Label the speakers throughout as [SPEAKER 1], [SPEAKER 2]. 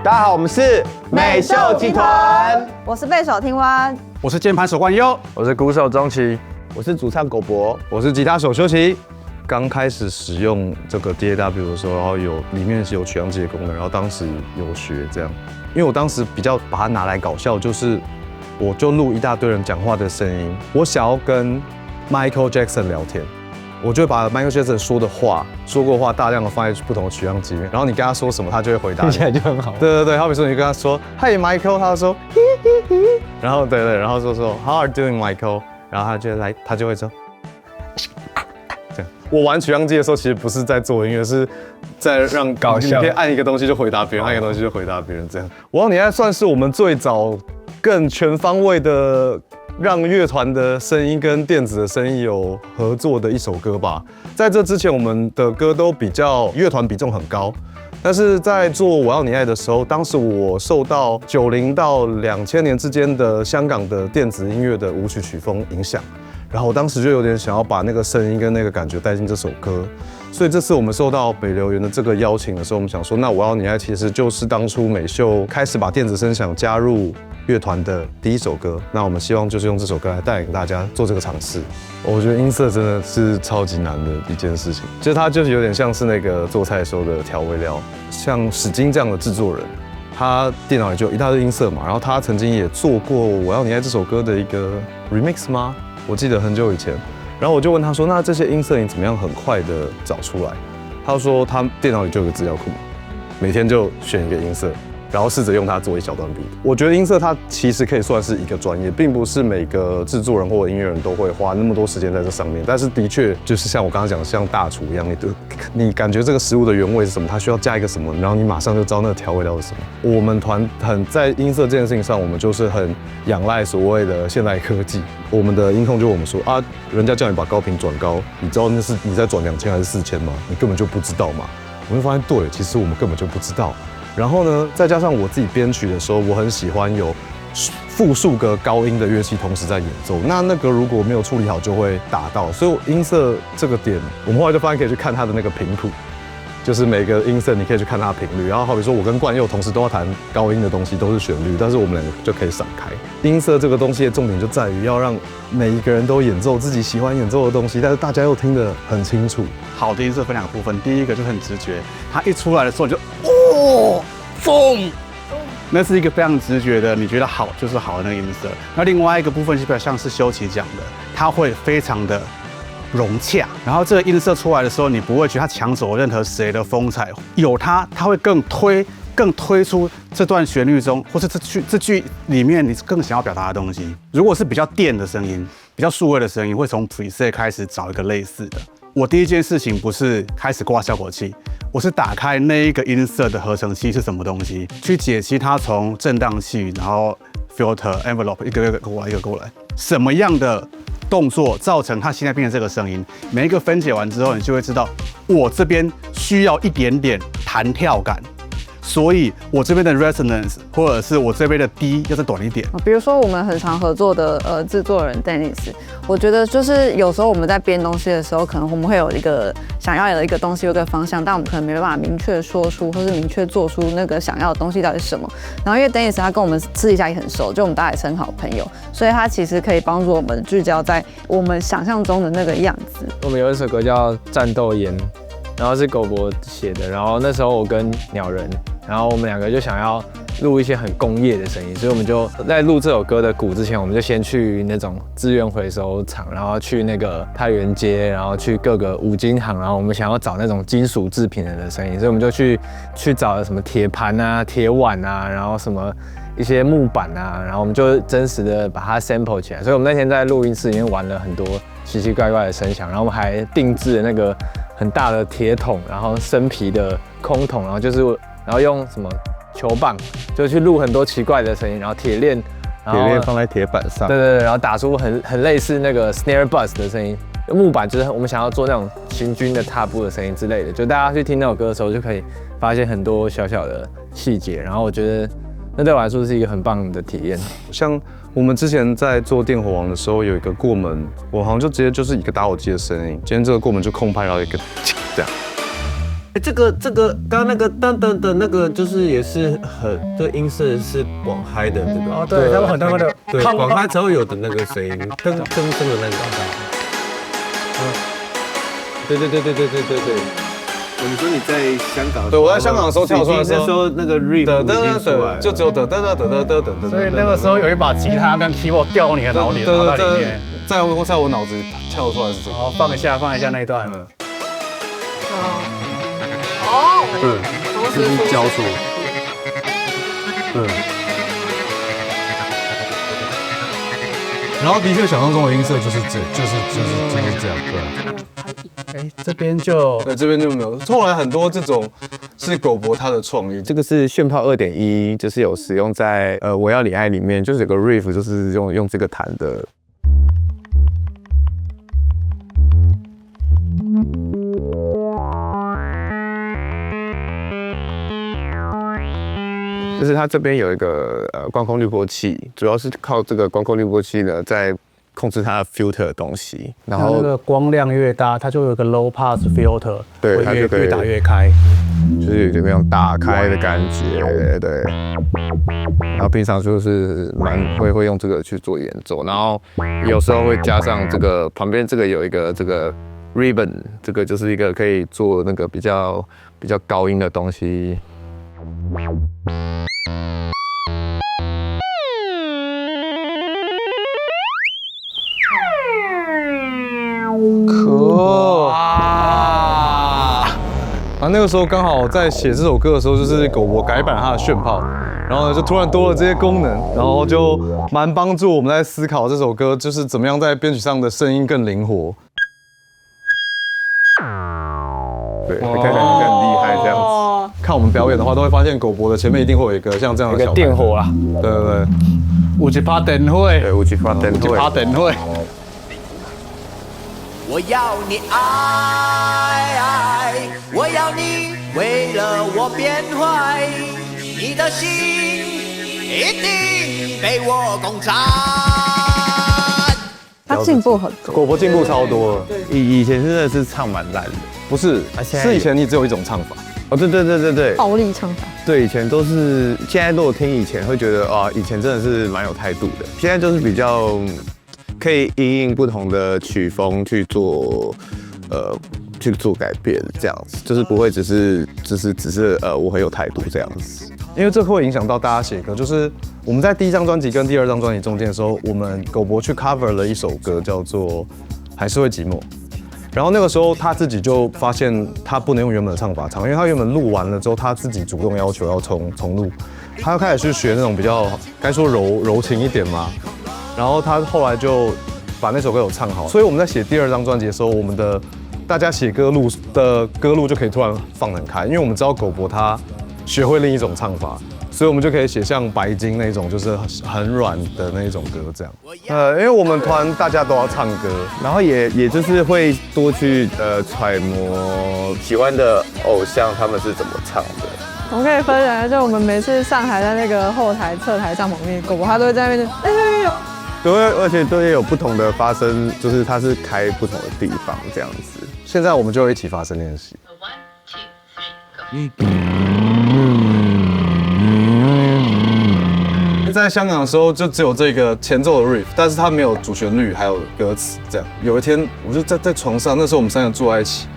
[SPEAKER 1] 大家好，我们是美秀集团，
[SPEAKER 2] 我是贝手听蛙，
[SPEAKER 3] 我是键盘手冠优，
[SPEAKER 4] 我是鼓手钟琪，
[SPEAKER 1] 我是主唱狗博，
[SPEAKER 5] 我是吉他手修齐。刚开始使用这个 DAW 的时候，然后里面是有取样机的功能，然后当时有学这样，因为我当时比较把它拿来搞笑，就是我就录一大堆人讲话的声音，我想要跟 Michael Jackson 聊天。我就会把 Michael Jackson 说过话大量的放在不同的取样机里面，然后你跟他说什么，他就会回答你。
[SPEAKER 4] 听起来就很好。
[SPEAKER 5] 对，好比说你跟他说 Hey Michael， 他就说嘿嘿嘿，然后然后说 How are you doing Michael， 然后他就会说这样。我玩取样机的时候，其实不是在做音乐，是在让
[SPEAKER 4] 搞笑。
[SPEAKER 5] 你可以按一个东西就回答别人，按一个东西就回答别人这样。我让你还算是我们最早更全方位的。让乐团的声音跟电子的声音有合作的一首歌吧。在这之前，我们的歌都比较乐团比重很高，但是在做《我要你爱》的时候，当时我受到90到2000年之间的香港的电子音乐的舞曲曲风影响，然后我当时就有点想要把那个声音跟那个感觉带进这首歌。所以这次我们受到北流园的这个邀请的时候，我们想说，那《我要你爱》其实就是当初美秀开始把电子声响加入乐团的第一首歌。那我们希望就是用这首歌来带领大家做这个尝试。我觉得音色真的是超级难的一件事情，就是它就是有点像是那个做菜的时候的调味料。像史金这样的制作人，他电脑里就有一大堆音色嘛，然后他曾经也做过《我要你爱》这首歌的一个 remix 吗？我记得很久以前。然后我就问他说：“那这些音色你怎么样很快的找出来？”他说他电脑里就有个资料库，每天就选一个音色，然后试着用它做一小段 beat。我觉得音色它其实可以算是一个专业，并不是每个制作人或音乐人都会花那么多时间在这上面。但是的确就是像我刚刚讲的，像大厨一样，你感觉这个食物的原味是什么，它需要加一个什么，然后你马上就知道那个调味料是什么。我们团很在音色这件事情上，我们就是很仰赖所谓的现代科技。我们的音控就问我们说啊，人家叫你把高频转高，你知道那是你在转2000还是4000吗？你根本就不知道嘛。我们发现对，其实我们根本就不知道。然后呢，再加上我自己编曲的时候，我很喜欢有复数个高音的乐器同时在演奏，那个如果没有处理好就会打到，所以音色这个点，我们后来就发现可以去看它的那个频谱，就是每个音色你可以去看它的频率，然后好比说我跟冠佑同时都要弹高音的东西，都是旋律，但是我们两个就可以闪开。音色这个东西的重点就在于要让每一个人都演奏自己喜欢演奏的东西，但是大家又听得很清楚。
[SPEAKER 3] 好的音色分两个部分，第一个就是很直觉，它一出来的时候你就风，那是一个非常直觉的，你觉得好就是好的那个音色。那另外一个部分就比较像是修齐讲的，它会非常的融洽，然后这个音色出来的时候，你不会觉得它抢走任何谁的风采，有它会更推出这段旋律中，或是这句里面你更想要表达的东西。如果是比较电的声音，比较数位的声音，会从 preset 开始找一个类似的。我第一件事情不是开始挂效果器，我是打开那一个音色的合成器是什么东西，去解析它从振荡器，然后 filter envelope 一个过来，什么样的动作造成它现在变成这个声音。每一个分解完之后，你就会知道我这边需要一点点弹跳感。所以我这边的 resonance 或者是我这边的 D 要再短一点。
[SPEAKER 2] 比如说我们很常合作的制作人 Dennis， 我觉得就是有时候我们在编东西的时候，可能我们会有一个想要有一个东西有一个方向，但我们可能没办法明确说出或是明确做出那个想要的东西到底是什么。然后因为 Dennis 他跟我们私底下也很熟，就我们大家也是很好朋友，所以他其实可以帮助我们聚焦在我们想象中的那个样子。
[SPEAKER 4] 我们有一首歌叫《战斗烟》，然后是狗博写的，然后那时候我跟鸟人。然后我们两个就想要录一些很工业的声音，所以我们就在录这首歌的鼓之前，我们就先去那种资源回收厂，然后去那个太原街，然后去各个五金行，然后我们想要找那种金属制品的声音，所以我们就去找什么铁盘啊、铁碗啊，然后什么一些木板啊，然后我们就真实的把它 sample 起来。所以我们那天在录音室里面玩了很多奇奇怪怪的声响，然后我们还定制了那个很大的铁桶，然后生皮的空桶，然后用什么球棒，就去录很多奇怪的声音，然后铁链
[SPEAKER 5] 放在铁板上，
[SPEAKER 4] 对，然后打出很类似那个 snare bus 的声音。木板就是我们想要做那种行军的踏步的声音之类的，就大家去听那首歌的时候，就可以发现很多小小的细节。然后我觉得那对我来说是一个很棒的体验。
[SPEAKER 5] 像我们之前在做电火王的时候，有一个过门，我好像就直接就是一个打火机的声音。今天这个过门就空拍，然后一个这样。
[SPEAKER 6] 这个刚刚那个噔噔的那个，就是也是很这音色是广嗨的这个。
[SPEAKER 3] 哦，对，他们很多的，
[SPEAKER 6] 对，广嗨才会有的那个声音，噔噔噔的那个。对。
[SPEAKER 1] 你说你在香港？
[SPEAKER 5] 对，我在香港的时候跳出来的时
[SPEAKER 1] 那时
[SPEAKER 5] 候，
[SPEAKER 1] 候那个 riff 已经出来了，
[SPEAKER 5] 就只有得，
[SPEAKER 3] 所以那个时候有一把吉他跟 keyboard 掉你的脑里面，
[SPEAKER 5] 在我脑子跳出来是这个。
[SPEAKER 3] 好，放一下那一段。
[SPEAKER 5] 就是交错。然后的确想象中的音色就是这样，对。
[SPEAKER 3] 哎，这边就
[SPEAKER 5] 没有。后来很多这种是狗博他的创意，
[SPEAKER 1] 这个是炫炮2.1，就是有使用在我要你爱里面，就是有个 riff， 就是用这个弹的。就是它这边有一个光空滤波器，主要是靠这个光空滤波器呢，在控制它的 filter 的东西。然后
[SPEAKER 3] 那个光量越大，它就有一个 low pass filter，
[SPEAKER 1] 对，它就可以
[SPEAKER 3] 越打越开，
[SPEAKER 1] 就是有那种打开的感觉，对。然后平常就是会用这个去做演奏，然后有时候会加上这个旁边这个有一个这个 ribbon， 这个就是一个可以做那个比较高音的东西。
[SPEAKER 5] 那个时候刚好在写这首歌的时候，就是狗博改版它的炫炮，然后呢就突然多了这些功能，然后就蛮帮助我们在思考这首歌就是怎么样在编曲上的声音更灵活。
[SPEAKER 1] 对，会看起来更厉害这样子。
[SPEAKER 5] 看我们表演的话，都会发现狗博的前面一定会有一个像这样的小
[SPEAKER 4] 电火啦，
[SPEAKER 5] 对，
[SPEAKER 3] 有一趴灯会，
[SPEAKER 1] 对，有一趴灯会。
[SPEAKER 7] 我要你爱，我要你为了我变坏，你的心一定被我攻占。
[SPEAKER 2] 他进步很多，
[SPEAKER 5] 狗博进步超多了。
[SPEAKER 1] 以前真的是唱蛮烂的，
[SPEAKER 5] 不是，是以前你只有一种唱法。
[SPEAKER 1] 哦，对，
[SPEAKER 2] 暴力唱法。
[SPEAKER 1] 对，以前都是，现在如果听以前会觉得啊，以前真的是蛮有态度的，现在就是比较可以因应不同的曲风去做改变，这样子，就是不会只是我很有态度这样子。
[SPEAKER 5] 因为这会影响到大家写歌，就是我们在第一张专辑跟第二张专辑中间的时候，我们狗博去 cover 了一首歌叫做《还是会寂寞》，然后那个时候他自己就发现他不能用原本的唱法唱，因为他原本录完了之后，他自己主动要求要重录，他又开始去学那种比较该说柔情一点嘛，然后他后来就把那首歌有唱好，所以我们在写第二张专辑的时候，我们的大家写歌路就可以突然放很开，因为我们知道狗博他学会另一种唱法，所以我们就可以写像白金那种，就是很软的那种歌这样。因为我们团大家都要唱歌，
[SPEAKER 1] 然后也就是会多去揣摩喜欢的偶像他们是怎么唱的。
[SPEAKER 2] 我们可以分享，就我们每次上台在那个后台、侧台帐篷里面，狗狗它都会在那边
[SPEAKER 1] 对，而且都也有不同的发声，就是它是开不同的地方这样子。
[SPEAKER 5] 现在我们就一起发声练习。在香港的时候就只有这个前奏的 riff， 但是它没有主旋律，还有歌词这样。有一天我就在床上，那时候我们三个坐在一起，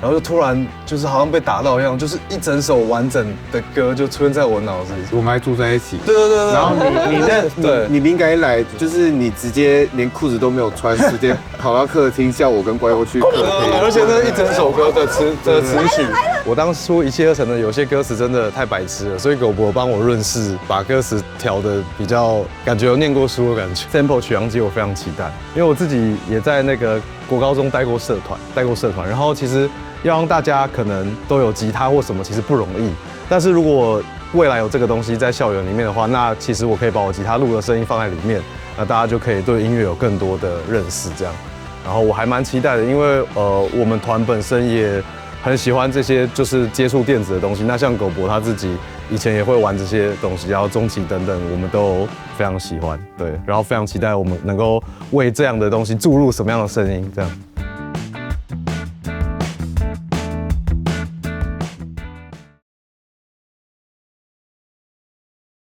[SPEAKER 5] 然后就突然就是好像被打到一样，就是一整首完整的歌就出现在我脑子里。
[SPEAKER 1] 我们还住在一起。
[SPEAKER 5] 对。
[SPEAKER 1] 然后你灵感一来，就是你直接连裤子都没有穿，直接跑到客厅叫我跟乖乖去客厅。
[SPEAKER 5] 而且那一整首歌的词曲，我当初一气呵成的，有些歌词真的太白痴了，所以狗博帮我润饰，把歌词调的比较感觉有念过书的感觉。Sample 取样机我非常期待，因为我自己也在那个国高中带过社团，然后其实要让大家可能都有吉他或什么，其实不容易。但是如果未来有这个东西在校园里面的话，那其实我可以把我吉他录的声音放在里面，那大家就可以对音乐有更多的认识这样。然后我还蛮期待的，因为我们团本身也很喜欢这些就是接触电子的东西。那像狗博他自己以前也会玩这些东西，然后中期等等，我们都非常喜欢，对，然后非常期待我们能够为这样的东西注入什么样的声音，这样。